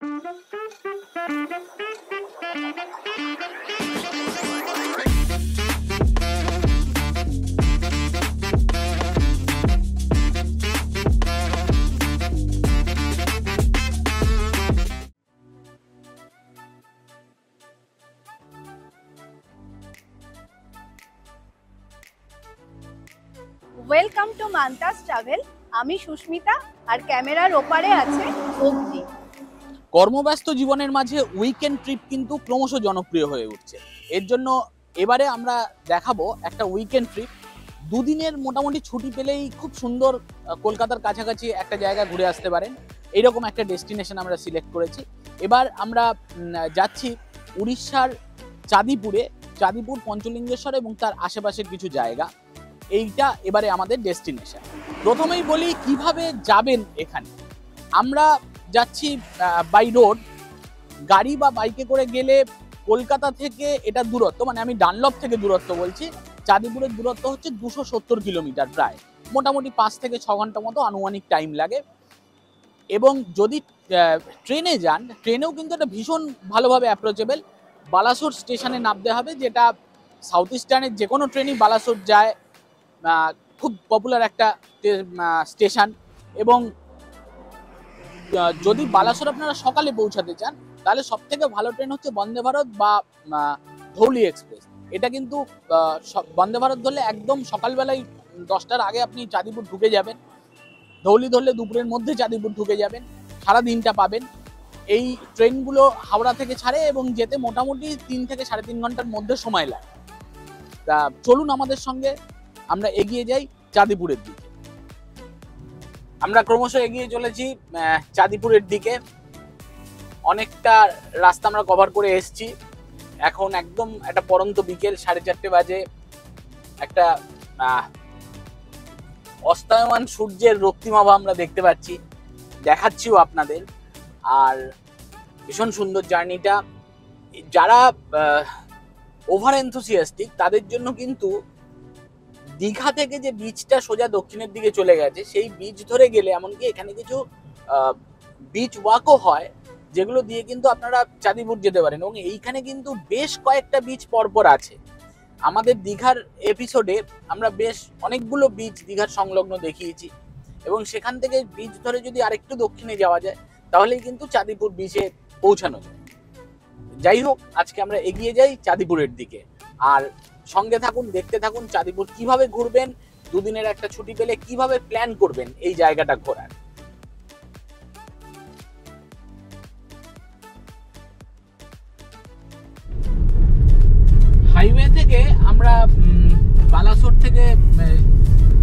Welcome to মান্তাস travel. আমি সুস্মিতা, আর ক্যামেরার ওপারে আছে অগ্নি। কর্মব্যস্ত জীবনের মাঝে উইকেন্ড ট্রিপ কিন্তু ক্রমশ জনপ্রিয় হয়ে উঠছে। এর জন্য এবারে আমরা দেখাবো একটা উইকেন্ড ট্রিপ। দুদিনের মোটামুটি ছুটি পেলেই খুব সুন্দর কলকাতার কাছাকাছি একটা জায়গা ঘুরে আসতে পারেন, এইরকম একটা ডেস্টিনেশন আমরা সিলেক্ট করেছি। এবার আমরা যাচ্ছি উড়িষ্যার চাঁদিপুর, পঞ্চলিঙ্গেশ্বর এবং তার আশেপাশের কিছু জায়গা। এইটা এবারে আমাদের ডেস্টিনেশন। প্রথমেই বলি কিভাবে যাবেন এখানে। আমরা যাচ্ছি বাই রোড। গাড়ি বা বাইকে করে গেলে কলকাতা থেকে এটা দূরত্ব, মানে আমি ডানলপ থেকে দূরত্ব বলছি, চাঁদিপুরের দূরত্ব হচ্ছে 270 কিলোমিটার, প্রায় মোটামুটি 5 থেকে 6 ঘন্টা মতো আনুমানিক টাইম লাগে। এবং যদি ট্রেনে যান, ট্রেনেও কিন্তু এটা ভীষণ ভালোভাবে অ্যাপ্রোচেবল। বালাসোর স্টেশনে নামতে হবে, যেটা সাউথ ইস্টার্নের যে কোনো ট্রেনই বালাসোর যায়, খুব পপুলার একটা স্টেশন। এবং যদি বালাসোর আপনারা সকালে পৌঁছাতে চান, তাহলে সব থেকে ভালো ট্রেন হচ্ছে বন্দে ভারত বা ধৌলি এক্সপ্রেস। এটা কিন্তু বন্দে ভারত ধরলে একদম সকালবেলায় 10টার আগে আপনি চাঁদিপুর ঢুকে যাবেন, ধৌলি ধরলে দুপুরের মধ্যে চাঁদিপুর ঢুকে যাবেন, সারা দিনটা পাবেন। এই ট্রেনগুলো হাওড়া থেকে ছাড়ে এবং যেতে মোটামুটি 3 থেকে 3.5 ঘন্টার মধ্যে সময় লাগে। তা চলুন আমাদের সঙ্গে আমরা এগিয়ে যাই চাঁদিপুরের দিকে। আমরা ক্রমশ এগিয়ে চলেছি চাঁদিপুরের দিকে। অনেকটা রাস্তা আমরা কভার করে এসেছি। এখন একদম একটা পরন্ত বিকেল, 4:30 বাজে। একটা অস্তয়মান সূর্যের রক্তিমাভা আমরা দেখতে পাচ্ছি, দেখাচ্ছিও আপনাদের। আর ভীষণ সুন্দর জার্নিটা। যারা ওভার এনথুসিয়াস্টিক তাদের জন্য কিন্তু দীঘা থেকে যে বিচটা সোজা দক্ষিণের দিকে চলে গেছে, সেই বিচ ধরে গেলে এমনকি এখানে কিছু বিচ ওয়াকও হয়, যেগুলো দিয়ে কিন্তু আপনারা চাঁদিপুর যেতে পারেন। এবং এইখানে কিন্তু বেশ কয়েকটা বিচ পরপর আছে। আমাদের দীঘার এপিসোডে আমরা বেশ অনেকগুলো বিচ দীঘার সংলগ্ন দেখিয়েছি, এবং সেখান থেকে বিচ ধরে যদি আরেকটু দক্ষিণে যাওয়া যায়, তাহলেই কিন্তু চাঁদিপুর বিচে পৌঁছানো যায়। যাই হোক, আজকে আমরা এগিয়ে যাই চাঁদিপুরের দিকে। আর সঙ্গে থাকুন, দেখতে থাকুন চাঁদিপুর কিভাবে ঘুরবেন, দুদিনের একটা ছুটি পেলে কিভাবে প্ল্যান করবেন এই জায়গাটা ঘোরার। হাইওয়ে থেকে আমরা বালাসোর থেকে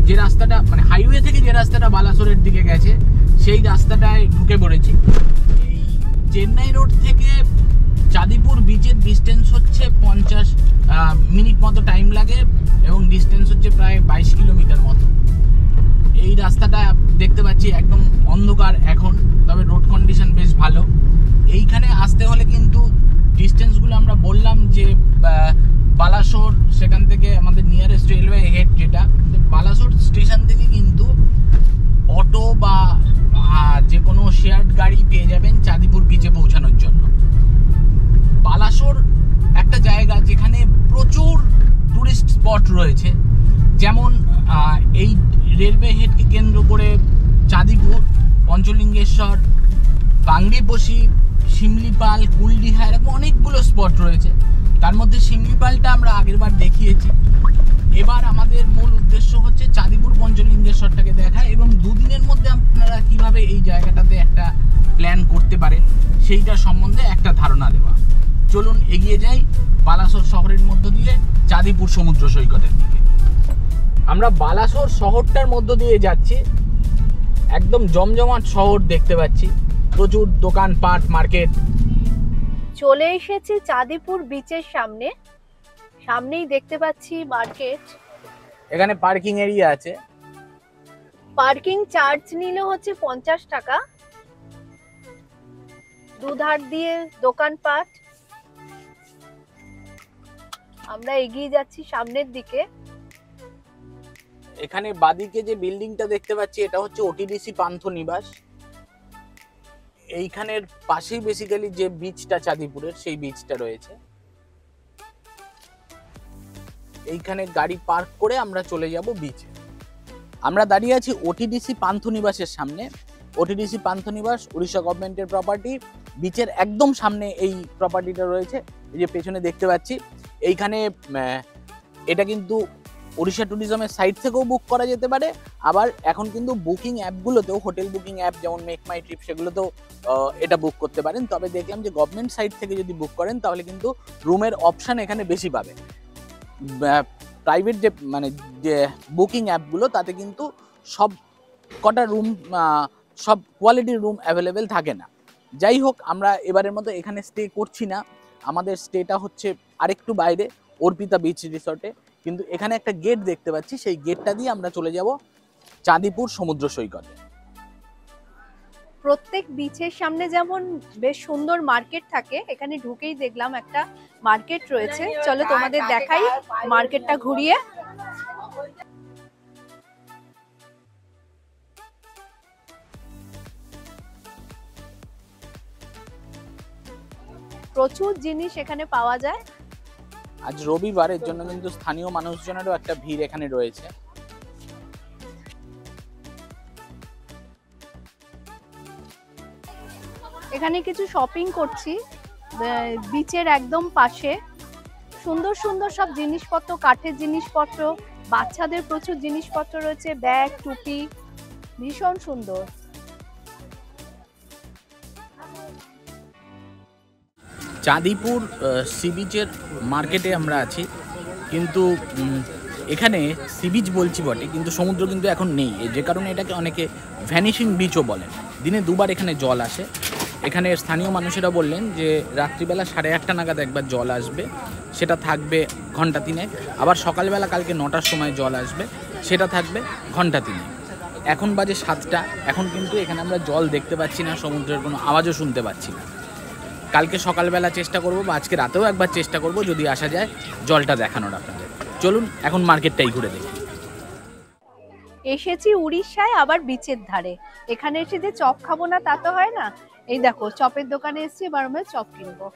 যে রাস্তাটা, মানে হাইওয়ে থেকে যে রাস্তাটা বালাসোরের দিকে গেছে, সেই রাস্তাটায় ঢুকে পড়েছি। এই চেন্নাই রোড থেকে চাঁদিপুর বিচের ডিস্টেন্স হচ্ছে 50 মিনিট মতো টাইম লাগে, এবং ডিস্টেন্স হচ্ছে প্রায় 22 কিলোমিটার মতো। এই রাস্তাটা দেখতে পাচ্ছি একদম অন্ধকার এখন, তবে রোড কন্ডিশন বেশ ভালো। এইখানে আসতে হলে কিন্তু ডিস্টেন্সগুলো আমরা বললাম যে বালাসোর, সেখান থেকে আমাদের নিয়ারেস্ট রেলওয়ে হেড যেটা, বালাসোর স্টেশন থেকে কিন্তু অটো বা যে কোনো শেয়ার্ড গাড়ি পেয়ে যাবেন চাঁদিপুর বিচে পৌঁছানোর জন্য। বালাসোর একটা জায়গা যেখানে প্রচুর টুরিস্ট স্পট রয়েছে, যেমন এই রেলওয়ে হেডকে কেন্দ্র করে চাঁদিপুর, পঞ্চলিঙ্গেশ্বর, বাংরিপোষি, শিমলিপাল, কুলডিহা, এরকম অনেকগুলো স্পট রয়েছে। তার মধ্যে শিমলিপালটা আমরা আগেরবার দেখিয়েছি। এবার আমাদের মূল উদ্দেশ্য হচ্ছে চাঁদিপুর, পঞ্চলিঙ্গেশ্বরটাকে দেখা, এবং দুদিনের মধ্যে আপনারা কিভাবে এই জায়গাটাতে একটা প্ল্যান করতে পারেন সেইটার সম্বন্ধে একটা ধারণা দেওয়া। চলুন এগিয়ে যাই বালাসোর শহরের মধ্য দিয়ে চাঁদিপুর সমুদ্র সৈকতের দিকে। আমরা বালাসোর শহরটার মধ্য দিয়ে যাচ্ছি। একদম জমজমাট শহর দেখতে পাচ্ছি, প্রচুর দোকানপাট, মার্কেট। চলে এসেছি চাঁদিপুর বিচের সামনেই দেখতে পাচ্ছি মার্কেট। এখানে পার্কিং এরিয়া আছে। পার্কিং চার্জ নিলে হচ্ছে 50 টাকা। দুধার দিয়ে দোকানপাট। আমরা এগিয়ে যাচ্ছি সামনের দিকে। এখানে বাদিকে যে বিল্ডিংটা দেখতে পাচ্ছি, এটা হচ্ছে ওটিডিসি পান্থ নিবাস। এইখানের পাশেই বেসিক্যালি যে বিচটা চাঁদিপুরের, সেই বিচটা রয়েছে। এইখানে গাড়ি পার্ক করে আমরা চলে যাব বিচে। আমরা দাঁড়িয়ে আছি ওটিডিসি পান্থনিবাসের সামনে। ওটিডিসি পান্থনিবাস উড়িষ্যা গভর্নমেন্টের প্রপার্টি। বিচের একদম সামনে এই প্রপার্টিটা রয়েছে, এই যে পেছনে দেখতে পাচ্ছি। এইখানে এটা কিন্তু উড়িষ্যা ট্যুরিজমের সাইট থেকেও বুক করা যেতে পারে, আবার এখন কিন্তু বুকিং অ্যাপগুলোতেও, হোটেল বুকিং অ্যাপ যেমন মেক মাই ট্রিপ, সেগুলোতেও এটা বুক করতে পারেন। তবে দেখলাম যে গভর্নমেন্ট সাইট থেকে যদি বুক করেন তাহলে কিন্তু রুমের অপশান এখানে বেশি পাবে। প্রাইভেট যে যে বুকিং অ্যাপগুলো, তাতে কিন্তু সব কটা রুম, সব কোয়ালিটির রুম অ্যাভেলেবেল থাকে না। যাই হোক, আমরা এবারের মতো এখানে স্টে করছি না। আমাদের স্টেটা হচ্ছে আরেকটু বাইরে, অর্পিতা বিচ রিসর্টে। কিন্তু এখানে একটা গেট দেখতে পাচ্ছি, সেই গেটটা দিয়ে আমরা চলে যাব চাঁদিপুর সমুদ্র সৈকতে। প্রত্যেক বিচের সামনে যেমন বেশ সুন্দর মার্কেট থাকে, এখানে ঢুকেই দেখলাম একটা মার্কেট রয়েছে। চলো তোমাদের দেখাই মার্কেটটা ঘুরিয়ে। প্রচুর জিনিস এখানে পাওয়া যায়। আজ রবিবার, এর জন্য কিন্তু স্থানীয় মানুষজনেরও একটা ভিড় এখানে রয়েছে। এখানে কিছু শপিং করছি বিচের একদম পাশে। সুন্দর সুন্দর সব জিনিসপত্র, কাঠের জিনিসপত্র, বাচ্চাদের প্রচুর জিনিসপত্র রয়েছে, ব্যাগ, টুপি, ভীষণ সুন্দর। চাঁদিপুর সি বিচের মার্কেটে আমরা আছি, কিন্তু এখানে সি বিচ বলছি বটে, কিন্তু সমুদ্র কিন্তু এখন নেই। যে কারণে এটাকে অনেকে ভ্যানিশিং বিচও বলেন। দিনে দুবার এখানে জল আসে। এখানে স্থানীয় মানুষেরা বললেন যে রাত্রিবেলা 8:30 নাগাদ একবার জল আসবে, সেটা থাকবে ঘন্টা 3। আবার সকালবেলা কালকে 9টার সময় জল আসবে, সেটা থাকবে ঘন্টা 3। এখন বাজে 7টা, এখন কিন্তু এখানে আমরা জল দেখতে পাচ্ছি না, সমুদ্রের কোনো আওয়াজও শুনতে পাচ্ছি না। কালকে সকালবেলা চেষ্টা করব, বা আজকে রাতেও একবার চেষ্টা করব, যদি আসা যায় জলটা দেখানোর আপনাদের। চলুন এখন মার্কেটটাই ঘুরে দেখি। এসেছি উড়িষ্যায়, আবার বিচের ধারে। এখানে এসে যে চপ খাবো না তা তো হয় না। এই দেখো, চপের দোকানে এসেছি, এবার আমরা চপ কিনবো।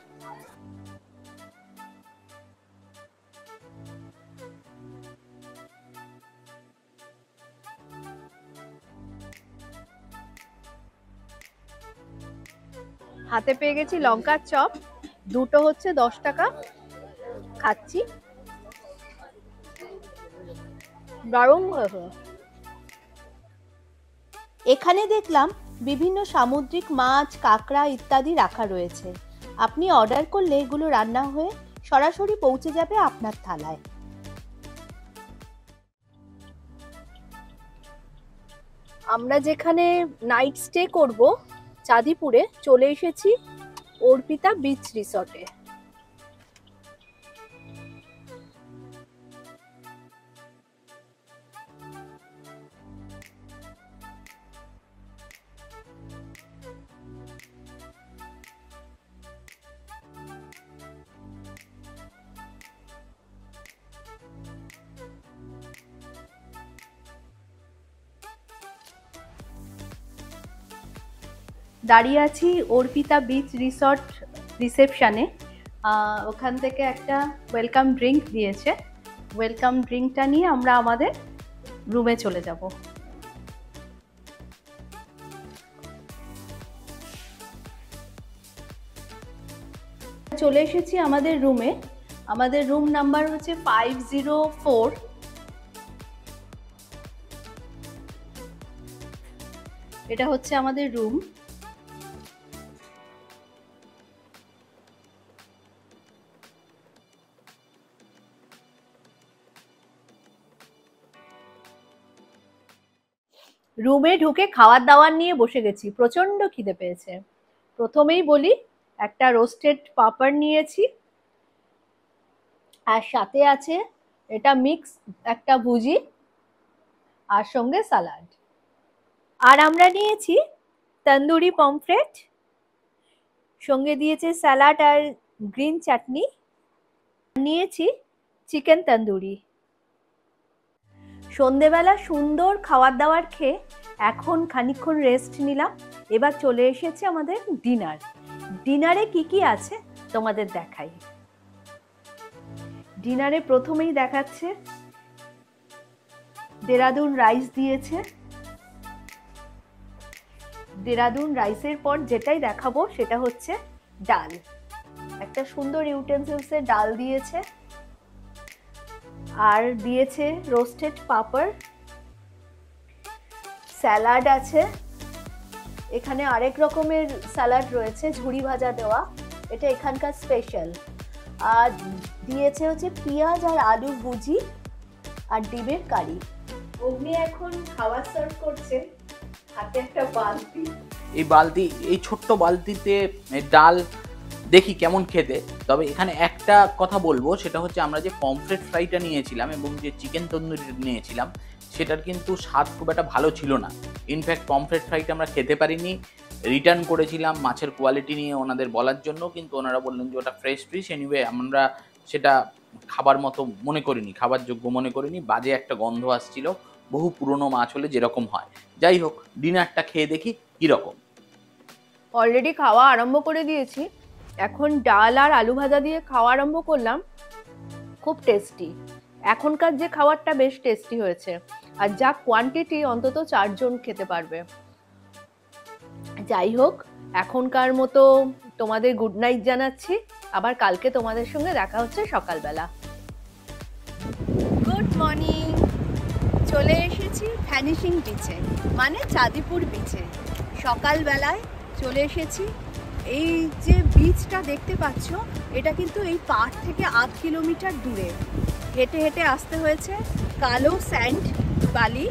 হাতে পেয়ে গেছি লঙ্কার চপ, দুটো হচ্ছে 10 টাকা। খাচ্ছি, দারুণ হয়েছে। এখানে দেখলাম বিভিন্ন সামুদ্রিক মাছ, কাঁকড়া ইত্যাদি রাখা রয়েছে। আপনি অর্ডার করলে এগুলো রান্না হয়ে সরাসরি পৌঁছে যাবে আপনার থালায়। আমরা যেখানে নাইট স্টে করব, চাঁদিপুরে, চলে এসেছি অর্পিতা বিচ রিসর্টে। দাঁড়িয়ে আছি অর্পিতা বিচ রিসর্ট রিসেপশনে। ওখান থেকে একটা ওয়েলকাম ড্রিঙ্ক দিয়েছে। ওয়েলকাম ড্রিঙ্কটা নিয়ে আমরা আমাদের রুমে চলে যাব। চলে এসেছি আমাদের রুমে। আমাদের রুম নাম্বার হচ্ছে 504। এটা হচ্ছে আমাদের রুম। রুমে ঢুকে খাওয়ার দাওয়ার নিয়ে বসে গেছি, প্রচন্ড খিদে পেয়েছে। প্রথমেই বলি, একটা রোস্টেড পাপড় নিয়েছি, আর সাথে আছে এটা মিক্স একটা ভুজি, আর সঙ্গে সালাড। আর আমরা নিয়েছি তন্দুরি পমফ্রেট, সঙ্গে দিয়েছে স্যালাড আর গ্রিন চাটনি। নিয়েছি চিকেন তন্দুরি। সন্ধেবেলা সুন্দর খাবার দাবার খেয়ে এখন খানিকক্ষণ রেস্ট নিলাম। এবার চলে এসেছে আমাদের ডিনার। ডিনারে কি কি আছে তোমাদের দেখাই। ডিনারে প্রথমেই দেখাচ্ছে দেরাদুন রাইস দিয়েছে। দেরাদুন রাইসের পর যেটাই দেখাবো সেটা হচ্ছে ডাল। একটা সুন্দর ইউটেন্সিলসে ডাল দিয়েছে, আর দিয়েছে রোস্টেড পাপড়, স্যালাড আছে। এখানে আরেক রকমের স্যালাড রয়েছে, ঝুরি ভাজা দেওয়া, এটা এখানকার স্পেশাল। আর দিয়েছে হচ্ছে পেঁয়াজ আর আলু ভুজি আর ডিমের কারি। অগ্নি এখন খাবার সার্ভ করছে, হাতে একটা বালতি। এই ছোট্ট বালতিতে ডাল, দেখি কেমন খেতে। তবে এখানে একটা কথা বলবো, সেটা হচ্ছে আমরা যে পমফ্রেট ফ্রাইটা নিয়েছিলাম এবং যে চিকেন তন্দুরি নিয়েছিলাম সেটার কিন্তু স্বাদ খুব একটা ভালো ছিল না। ইনফ্যাক্ট পমফ্রেট ফ্রাইটা আমরা খেতে পারিনি, রিটার্ন করেছিলাম মাছের কোয়ালিটি নিয়ে ওনাদের বলার জন্য, কিন্তু ওনারা বললেন যে ওটা ফ্রেশ ফিশ। এনিওয়ে আমরা সেটা খাবার মতো মনে করিনি, খাবার যোগ্য মনে করিনি, বাজে একটা গন্ধ আসছিল, বহু পুরনো মাছ হলে যেরকম হয়। যাই হোক, ডিনারটা খেয়ে দেখি কীরকম। অলরেডি খাওয়া আরম্ভ করে দিয়েছি, এখন ডাল আর আলু ভাজা দিয়ে খাওয়া আরম্ভ করলাম। খুব টেস্টি, এখনকার যে খাবারটা বেশ টেস্টি হয়েছে, আর যা কোয়ান্টিটি অন্তত 4 জন খেতে পারবে। যাই হোক, এখনকার মতো তোমাদের গুড নাইট জানাচ্ছি, আবার কালকে তোমাদের সঙ্গে দেখা হচ্ছে সকালবেলা। গুড মর্নিং, চলে এসেছি ভ্যানিশিং বিচে, মানে চাঁদিপুর বিচে। সকালবেলায় চলে এসেছি। এই যে বিচটা দেখতে পাচ্ছ, এটা কিন্তু এই পাড় থেকে 8 কিলোমিটার দূরে। হেঁটে হেঁটে আসতে হয়েছে, কালো স্যান্ড বালি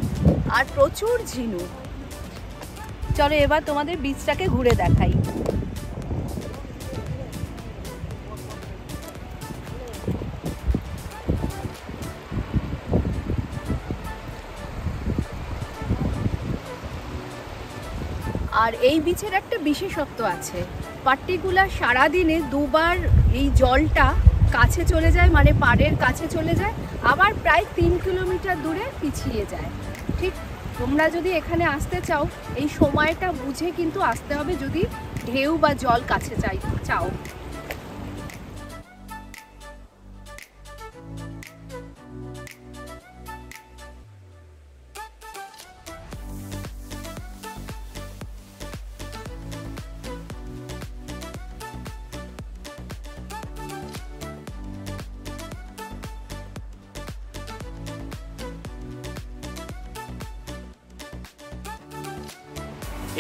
আর প্রচুর ঝিনুক। চলো এবার তোমাদের বিচটাকে ঘুরে দেখাই। আর এই বিচের একটা বিশেষত্ব আছে, পার্টিকুলার সারাদিনে দুবার এই জলটা কাছে চলে যায়, মানে পাড়ের কাছে চলে যায়, আবার প্রায় 3 কিলোমিটার দূরে পিছিয়ে যায়। ঠিক তোমরা যদি এখানে আসতে চাও, এই সময়টা বুঝে কিন্তু আসতে হবে যদি ঢেউ বা জল কাছে চাও।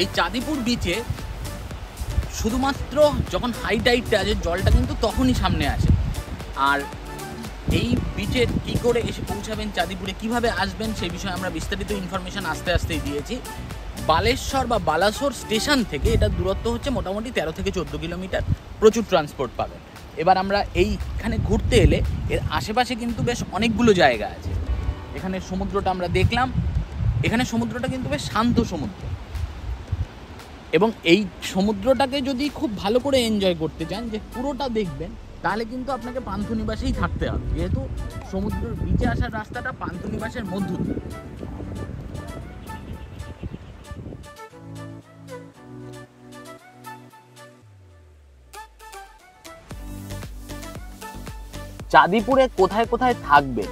এই চাঁদিপুর বিচে শুধুমাত্র যখন হাই টাইডটা আছে, জলটা কিন্তু তখনই সামনে আসে। আর এই বিচে কী করে এসে পৌঁছাবেন চাঁদিপুরে, কিভাবে আসবেন, সেই বিষয়ে আমরা বিস্তারিত ইনফরমেশান আস্তে আস্তেই দিয়েছি। বালেশ্বর বা বালাসোর স্টেশন থেকে এটার দূরত্ব হচ্ছে মোটামুটি 13 থেকে 14 কিলোমিটার, প্রচুর ট্রান্সপোর্ট পাবেন। এবার আমরা এইখানে ঘুরতে এলে এর আশেপাশে কিন্তু বেশ অনেকগুলো জায়গা আছে। এখানে সমুদ্রটা আমরা দেখলাম, এখানে সমুদ্রটা কিন্তু বেশ শান্ত সমুদ্র, এবং এই সমুদ্রটাকে যদি খুব ভালো করে এনজয় করতে চান, যে পুরোটা দেখবেন, তাহলে কিন্তু আপনাকে পান্থনিবাসেই থাকতে হবে, যেহেতু সমুদ্রের বিচে আসার রাস্তাটা পান্থনিবাসের মধ্য দিয়ে। চাঁদিপুরে কোথায় কোথায় থাকবে,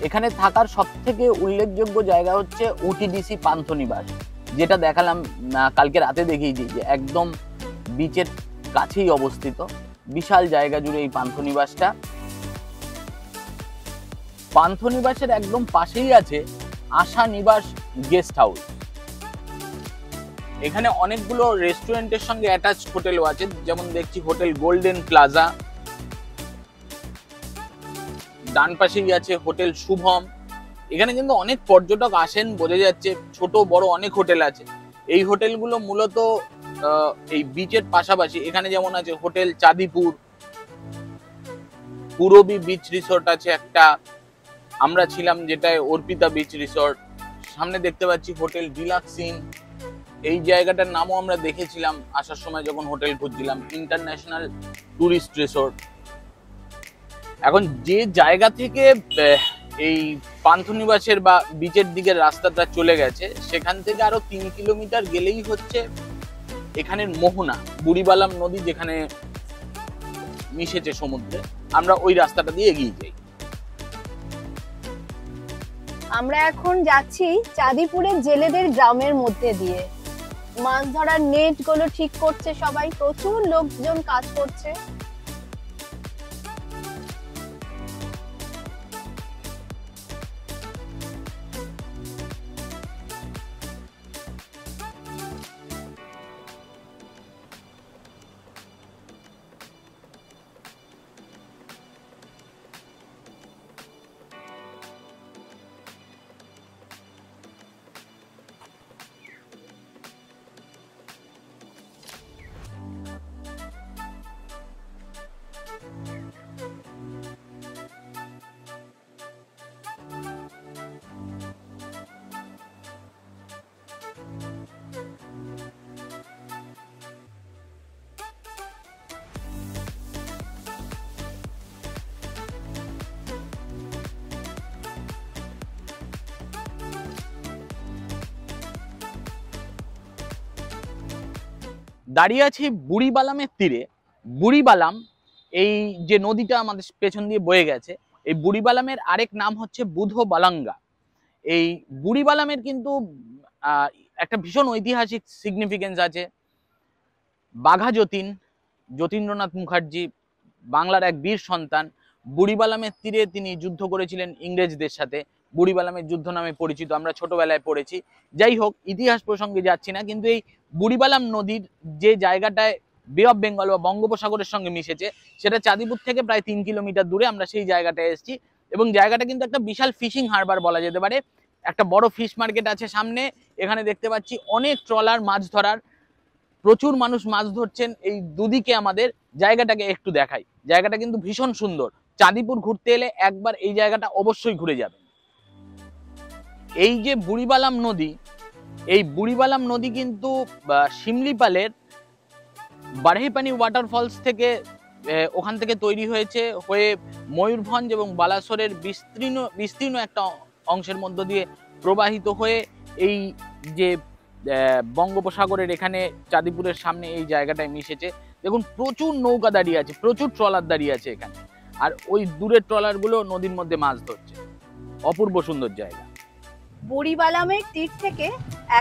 এখানে থাকার সব থেকে উল্লেখযোগ্য জায়গা হচ্ছে ওটিডিসি পান্থনিবাস, যেটা দেখালাম কালকে রাতে দেখিয়েছি, যে একদম বিচের কাছেই অবস্থিত, বিশাল জায়গা জুড়ে এই পান্থনিবাসটা। পান্থনিবাসের একদম পাশেই আছে আশা নিবাস গেস্ট হাউস। এখানে অনেকগুলো রেস্টুরেন্টের সঙ্গে অ্যাটাচ হোটেলও আছে, যেমন দেখছি হোটেল গোল্ডেন প্লাজা, ডান পাশেই আছে হোটেল শুভম। এখানে কিন্তু অনেক পর্যটক আসেন, বোঝা যাচ্ছে, ছোট বড় অনেক হোটেল আছে। এই হোটেলগুলো মূলত এই বিচের পাশাপাশি, এখানে যেমন আছে hotel Chandipur, Purabi beach resort আছে একটা, আমরা ছিলাম যেটায় অর্পিতা বিচ রিসোর্ট, সামনে দেখতে পাচ্ছি হোটেল ডিলাক্স ইন, এই জায়গাটার নামও আমরা দেখেছিলাম আসার সময় যখন হোটেল খুঁজছিলাম, ইন্টারন্যাশনাল টুরিস্ট রিসোর্ট। এখন যে জায়গা থেকে এই পান্থনিবাসের বা বিচের দিকের রাস্তাটা চলে গেছে, সেখান থেকে আরো 3 কিলোমিটার গেলেই হচ্ছে এখানের মোহনা, বুড়িবালাম নদী যেখানে মিশেছে সমুদ্রে, আমরা ওই রাস্তাটা দিয়ে এগিয়ে যাই। আমরা এখন যাচ্ছি চাঁদিপুরের জেলেদের গ্রামের মধ্যে দিয়ে। মাছ ধরার নেট গুলো ঠিক করছে সবাই, প্রচুর লোকজন কাজ করছে। দাঁড়িয়ে আছি বুড়িবালামের তীরে। বুড়িবালাম এই যে নদীটা আমাদের পেছন দিয়ে বয়ে গেছে, এই বুড়িবালামের আরেক নাম হচ্ছে বুধো বালাঙ্গা। এই বুড়িবালামের কিন্তু একটা ভীষণ ঐতিহাসিক সিগনিফিকেন্স আছে। বাঘা যতীন, যতীন্দ্রনাথ মুখার্জি, বাংলার এক বীর সন্তান, বুড়িবালামের তীরে তিনি যুদ্ধ করেছিলেন ইংরেজদের সাথে। বুড়িবালামের যুদ্ধ নামে পরিচিত, আমরা ছোটবেলায় পড়েছি। যাই হোক, ইতিহাস প্রসঙ্গে যাচ্ছি না, কিন্তু এই বুড়িবালাম নদীর যে জায়গাটায় বে অফ বেঙ্গল বা বঙ্গোপসাগরের সঙ্গে মিশেছে, সেটা চাঁদিপুর থেকে প্রায় 3 কিলোমিটার দূরে। আমরা সেই জায়গাটায় এসেছি এবং জায়গাটা কিন্তু একটা বিশাল ফিশিং হারবার বলা যেতে পারে। একটা বড় ফিশ মার্কেট আছে সামনে। এখানে দেখতে পাচ্ছি অনেক ট্রলার মাছ ধরার, প্রচুর মানুষ মাছ ধরছেন এই দুদিকে। আমাদের জায়গাটাকে একটু দেখাই, জায়গাটা কিন্তু ভীষণ সুন্দর। চাঁদিপুর ঘুরতে এলে একবার এই জায়গাটা অবশ্যই ঘুরে যাবেন। এই যে বুড়িবালাম নদী, এই বুড়িবালাম নদী কিন্তু শিমলিপালের বারহিপানি ওয়াটারফলস থেকে ওখান থেকে তৈরি হয়েছে, হয়ে ময়ূরভঞ্জ এবং বালাসোরের বিস্তীর্ণ একটা অংশের মধ্য দিয়ে প্রবাহিত হয়ে এই যে বঙ্গোপসাগরের এখানে চাঁদিপুরের সামনে এই জায়গাটায় মিশেছে। দেখুন প্রচুর নৌকা দাঁড়িয়ে আছে, প্রচুর ট্রলার দাঁড়িয়ে আছে এখানে, আর ওই দূরের ট্রলারগুলো নদীর মধ্যে মাছ ধরছে। অপূর্ব সুন্দর জায়গা। বুড়িবালামের তীর থেকে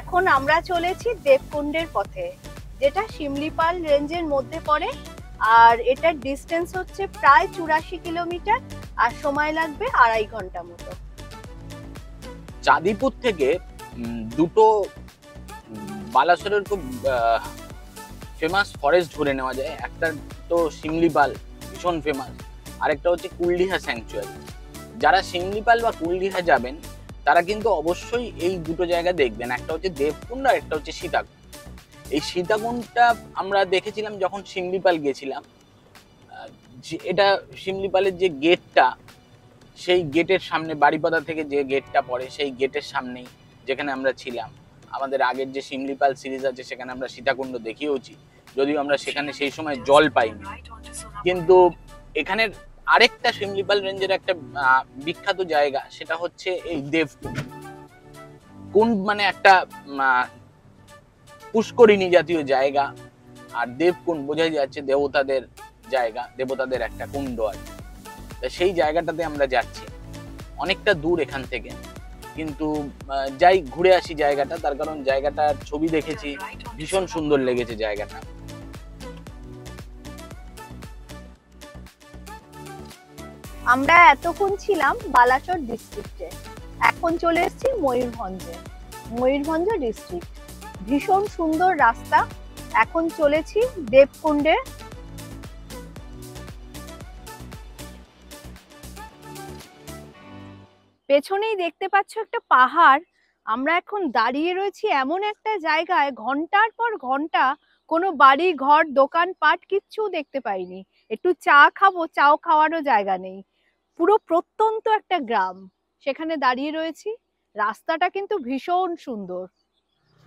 এখন আমরা চলেছি দেবকুণ্ডের পথে, যেটা শিমলিপাল রেঞ্জের মধ্যে পড়ে। আর এটার ডিস্টেন্স হচ্ছে প্রায় 84 কিলোমিটার, আর সময় লাগবে 2.5 ঘন্টা মতো। চাঁদিপুর থেকে দুটো বালাসোরের খুব ফেমাস ফরেস্ট ধরে নেওয়া যায়। একটা তো শিমলিপাল ভীষণ ফেমাস, আরেকটা হচ্ছে কুলডিহা স্যাংচুয়ারি। যারা শিমলিপাল বা কুলডিহা যাবেন তারা কিন্তু অবশ্যই এই দুটো জায়গা দেখবেন। একটা হচ্ছে দেবকুণ্ড আর একটা হচ্ছে সীতাকুণ্ড। এই সীতাকুণ্ডটা আমরা দেখেছিলাম যখন শিমলিপাল গেছিলাম। এটা শিমলিপালের যে গেটটা, সেই গেটের সামনে, বাড়িপাদা থেকে যে গেটটা পড়ে সেই গেটের সামনেই যেখানে আমরা ছিলাম। আমাদের আগের যে শিমলিপাল সিরিজ আছে সেখানে আমরা সীতাকুণ্ড দেখিয়েওছি, যদিও আমরা সেখানে সেই সময় জল পাইনি। কিন্তু এখানের আরেকটা শিমলিপাল রেঞ্জের একটা বিখ্যাত জায়গা, সেটা হচ্ছে এই দেবকুণ্ড। কুণ্ড মানে একটা পুষ্করিণী জাতীয় জায়গা, আর দেবকুণ্ড বোঝাই যাচ্ছে দেবতাদের জায়গা, দেবতাদের একটা কুণ্ড আছে। সেই জায়গাটাতে আমরা যাচ্ছি, অনেকটা দূর এখান থেকে, কিন্তু যাই ঘুরে আসি জায়গাটা, তার কারণ জায়গাটার ছবি দেখেছি, ভীষণ সুন্দর লেগেছে জায়গাটা। আমরা এতক্ষণ ছিলাম বালাসোর ডিস্ট্রিক্টে, এখন চলে এসেছি ময়ূরভঞ্জে। ময়ূরভঞ্জ ডিস্ট্রিক্ট, ভীষণ সুন্দর রাস্তা। এখন চলেছি দেবকুণ্ডে। পেছনেই দেখতে পাচ্ছ একটা পাহাড়। আমরা এখন দাঁড়িয়ে রয়েছি এমন একটা জায়গায়, ঘন্টার পর ঘন্টা কোনো বাড়ি ঘর দোকানপাট কিচ্ছু দেখতে পাইনি। একটু চা খাবো, চাও খাওয়ারও জায়গা নেই। পুরো প্রত্যন্ত একটা গ্রাম, সেখানে দাঁড়িয়ে রয়েছি। রাস্তাটা কিন্তু ভীষণ সুন্দর।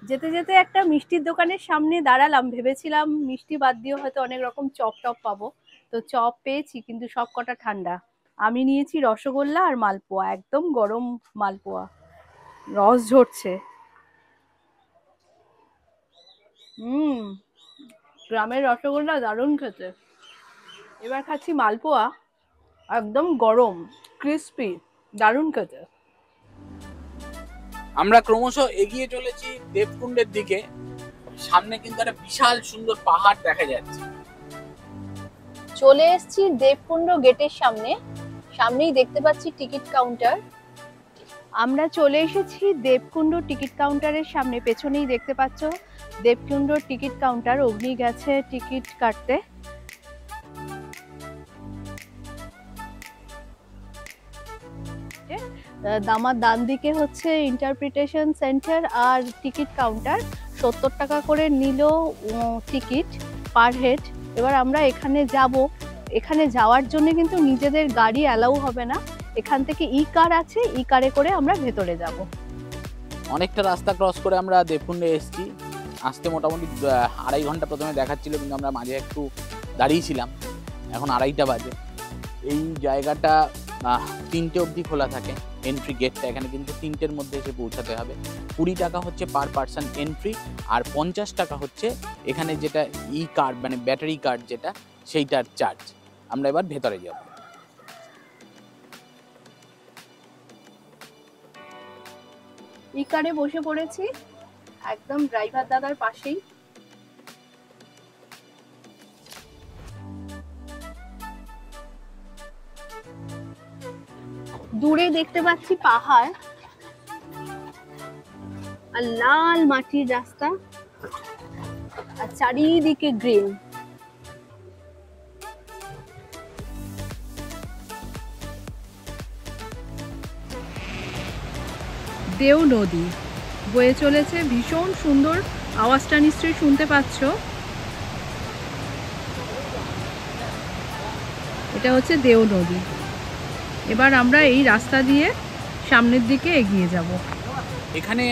যেতে যেতে একটা মিষ্টির দোকানের সামনে দাঁড়ালাম, ভেবেছিলাম মিষ্টি বাদ দিয়ে হয়তো অনেক রকম চপ টপ পাবো, তো চপ পেয়েছি কিন্তু সব কটা ঠান্ডা। আমি নিয়েছি রসগোল্লা আর মালপোয়া, একদম গরম মালপোয়া, রস ঝরছে। গ্রামের রসগোল্লা দারুণ খেতে। এবার খাচ্ছি মালপোয়া, একদম গরম, ক্রিস্পি, দারুণ খেতে। আমরা ক্রমশ এগিয়ে চলেছি দেবকুণ্ডের দিকে। সামনে কিন্তু একটা বিশাল সুন্দর পাহাড় দেখা যাচ্ছে। চলে এসেছি দেবকুণ্ড গেটের সামনে, সামনেই দেখতে পাচ্ছি টিকিট কাউন্টার। আমরা চলে এসেছি দেবকুণ্ড টিকিট কাউন্টারের সামনে, পেছনেই দেখতে পাচ্ছ দেবকুণ্ড টিকিট কাউন্টার। অগ্নি গেছে টিকিট কাটতে। আমার ডান দিকে হচ্ছে ইন্টারপ্রিটেশন সেন্টার আর টিকিট কাউন্টার। 70 টাকা করে নিল টিকিট পার হেড। এবার আমরা এখানে যাব। এখানে যাওয়ার জন্য কিন্তু নিজেদের গাড়ি অ্যালাউ হবে না, এখান থেকে ই কার আছে, ই কারে করে আমরা ভেতরে যাব। অনেকটা রাস্তা ক্রস করে আমরা দেবকুণ্ডে এসেছি। আসতে মোটামুটি 2.5 ঘন্টা প্রথমে দেখাচ্ছিল, কিন্তু আমরা মাঝে একটু দাঁড়িয়েছিলাম। এখন 2:30টা বাজে। এই জায়গাটা 3টে অবধি খোলা থাকে এন্ট্রি গেটটা। এখানে কিন্তু 3টের মধ্যে এসে পৌঁছাতে হবে। 20 টাকা হচ্ছে পার পার্সন এন্ট্রি, আর 50 টাকা হচ্ছে এখানে যেটা ই কার্ড মানে ব্যাটারি কার্ড যেটা, সেইটার চার্জ। আমরা এবার ভেতরে যাব। ই কারে বসে পড়েছি, একদম ড্রাইভার দাদার পাশেই। দূরে দেখতে পাচ্ছি পাহাড় আর লাল মাটির রাস্তা, আর চারিদিকে গ্রিন। দেও নদী বয়ে চলেছে, ভীষণ সুন্দর। আওয়াজটা নিশ্চয়ই শুনতে পাচ্ছ। এটা হচ্ছে দেও নদী। এবার আমরা এই রাস্তা দিয়ে সামনের দিকে এগিয়ে যাব। এখানে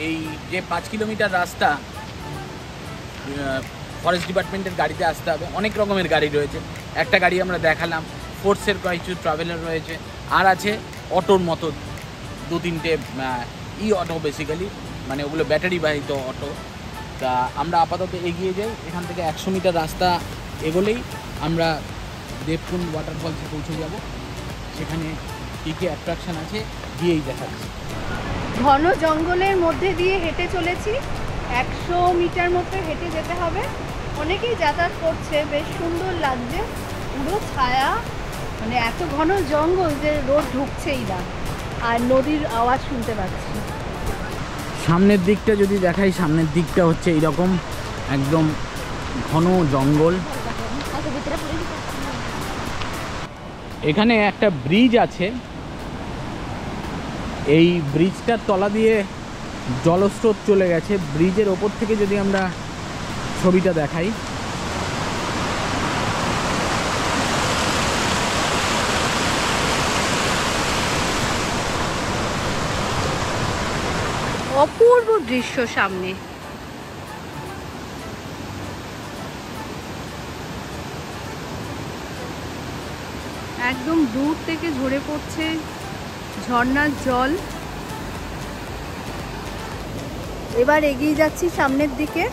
এই যে 5 কিলোমিটার রাস্তা, ফরেস্ট ডিপার্টমেন্টের গাড়িতে আসতে হবে। অনেক রকমের গাড়ি রয়েছে। একটা গাড়ি আমরা দেখালাম, ফোর্সের কিছু ট্রাভেলার রয়েছে, আর আছে অটোর মতো 2-3টে ই অটো, বেসিক্যালি মানে ওগুলো ব্যাটারি বাহিত অটো। তা আমরা আপাতত এগিয়ে যাই। এখান থেকে 100 মিটার রাস্তা এগোলেই আমরা দেবকুণ্ড ওয়াটারফলসে পৌঁছে যাব। সেখানে কী কী অ্যাট্রাকশন আছে গিয়েই দেখাচ্ছি। ঘন জঙ্গলের মধ্যে দিয়ে হেঁটে চলেছি। 100 মিটার মতো হেঁটে যেতে হবে। অনেকেই যাতায়াত করছে, বেশ সুন্দর লাগছে। পুরো ছায়া, মানে এত ঘন জঙ্গল যে রোড ঢুকছেই না, আর নদীর আওয়াজ শুনতে পাচ্ছি। সামনের দিকটা যদি দেখাই, সামনের দিকটা হচ্ছে এইরকম একদম ঘন জঙ্গল। এখানে একটা ব্রিজ আছে। এই ব্রিজটার তলা দিয়ে জলস্রোত চলে গেছে। ব্রিজের ওপর থেকে যদি আমরা ছবিটা দেখাই, অপূর্ব দৃশ্য সামনে। একদম দূর থেকে ঝরে পড়ছে ঝর্ণার জল। এবার এগিয়ে যাচ্ছি সামনের দিকে।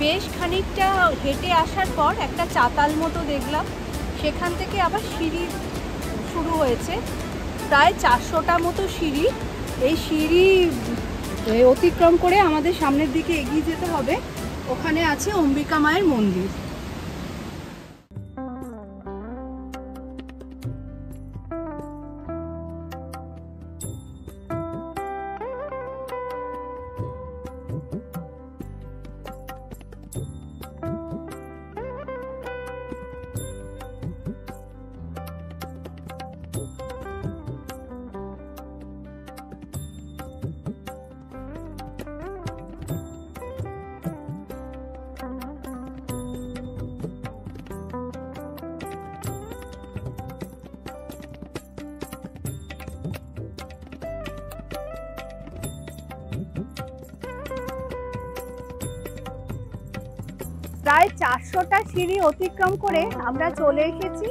বেশ খানিকটা হেঁটে আসার পর একটা চাতাল মতো দেখলাম। সেখান থেকে আবার সিঁড়ি শুরু হয়েছে, প্রায় 400টা মতো সিঁড়ি। এই সিঁড়ি অতিক্রম করে আমাদের সামনের দিকে এগিয়ে যেতে হবে। ওখানে আছে অম্বিকা মায়ের মন্দির। প্রায় 400টা সিঁড়ি অতিক্রম করে আমরা চলে এসেছি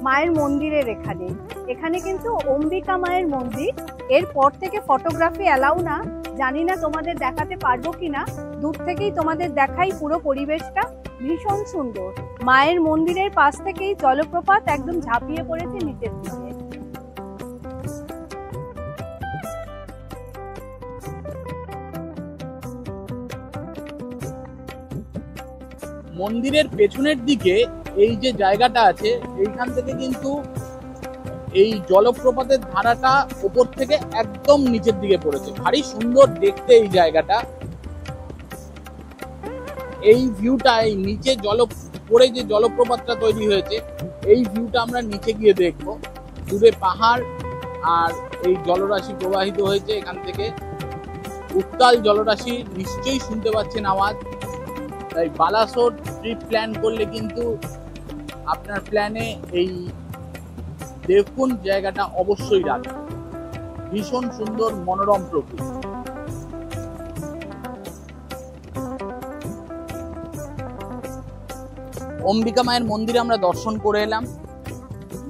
মায়ের মন্দিরের এখানে। এখানে কিন্তু অম্বিকা মায়ের মন্দির। এরপর থেকে ফটোগ্রাফি অ্যালাউ না, জানি না তোমাদের দেখাতে পারবো কিনা, দূর থেকেই তোমাদের দেখাই। পুরো পরিবেশটা ভীষণ সুন্দর। মায়ের মন্দিরের পাশ থেকেই জলপ্রপাত একদম ঝাঁপিয়ে পড়েছে নিচের দিকে। মন্দিরের পেছনের দিকে এই যে জায়গাটা আছে, এইখান থেকে কিন্তু এই জলপ্রপাতের ধারাটা উপর থেকে একদম নিচের দিকে পড়েছে। ভারী সুন্দর দেখতে এই জায়গাটা। এই ভিউটা, এই নিচে পড়ে যে জলপ্রপাতটা তৈরি হয়েছে, এই ভিউটা আমরা নিচে গিয়ে দেখবো। দূরে পাহাড় আর এই জলরাশি প্রবাহিত হয়েছে এখান থেকে। উত্তাল জলরাশি, নিশ্চয়ই শুনতে পাচ্ছেন আওয়াজ। তাই বালাসোর ট্রিপ প্ল্যান করলে কিন্তু আপনার প্ল্যানে এই দেবকুণ্ড জায়গাটা অবশ্যই রাখবেন। ভীষণ সুন্দর মনোরম প্রকৃতি। অম্বিকা মায়ের মন্দিরে আমরা দর্শন করে এলাম।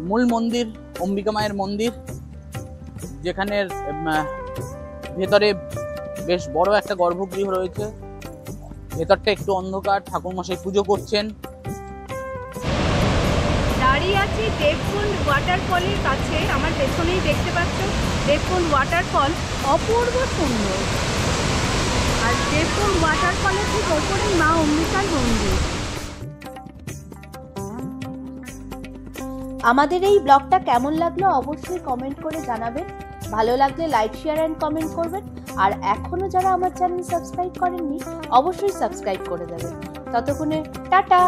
মূল মন্দির অম্বিকা মায়ের মন্দির, যেখানে ভেতরে বেশ বড় একটা গর্ভগৃহ রয়েছে। ভেতরটা একটু অন্ধকার, ঠাকুরমশাই পুজো করছেন। দাঁড়িয়ে আছি দেবকুণ্ড ওয়াটারফলের কাছে। আমার পেছনেই দেখতে পাচ্ছ দেবকুণ্ড ওয়াটারফল, অপূর্ব সুন্দর। আর দেবকুণ্ড ওয়াটারফলের ঠিক ওপরেই মা অম্বিকার মন্দির। আমাদের এই ব্লগটা কেমন লাগলো অবশ্যই কমেন্ট করে জানাবেন। ভালো লাগলে লাইক, শেয়ার অ্যান্ড কমেন্ট করবেন। আর এখনো যারা আমার চ্যানেল সাবস্ক্রাইব করেননি অবশ্যই সাবস্ক্রাইব করে দেবেন। ততক্ষণে টাটা।